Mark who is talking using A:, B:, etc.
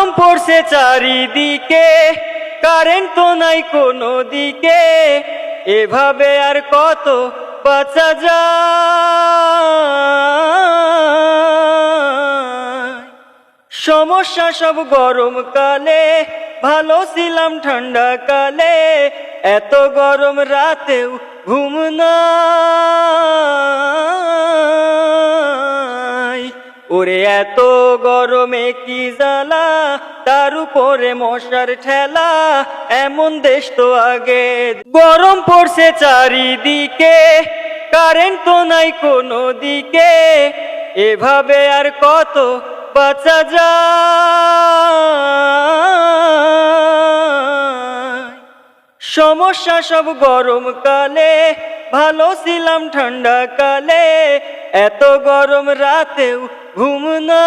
A: গরম পড়ছে চারিদিকে, কারেন্ট তো নাই কোনো দিকে, এভাবে আর কত বাঁচা যায়। সমস্যা সব গরমকালে, ভালো ছিলাম ঠান্ডা কালে, এত গরম রাতেও ঘুম নাই। ওরে এত গরমে কি জ্বালা, তার উপরে মশার ঠেলা, এমন দেশ তো আগে। গরম পড়ছে চারিদিকে, কারেন্ট তো নাই কোনো দিকে, এভাবে আর কত বাঁচা যায়। সমস্যা সব গরমকালে, ভালো ছিলাম ঠান্ডা কালে, এত গরম রাতেও ঘুম নাই।